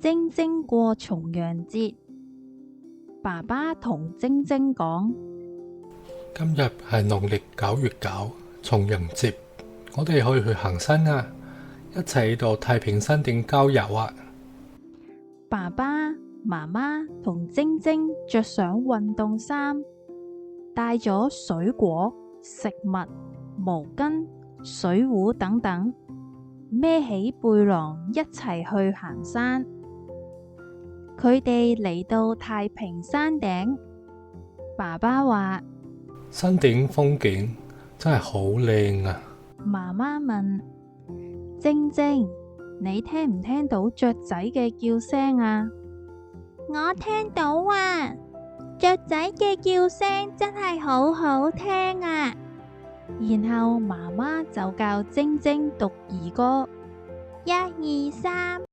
晶晶過重陽節，爸爸同晶晶講：今日係農曆9月9，重陽節，我哋可以去行山啊！一齊到太平山頂郊遊啊！爸爸、媽媽同晶晶着上運動衫，帶咗水果、食物、毛巾、水壺等等，孭起背囊一齊去行山。佢哋嚟到太平山頂，爸爸話：山頂風景真係好靚啊！媽媽問：晶晶，你聽唔聽到雀仔嘅叫聲啊？我聽到啊，雀仔嘅叫聲真係好好聽啊！然後媽媽就教晶晶讀兒歌，1、2、3。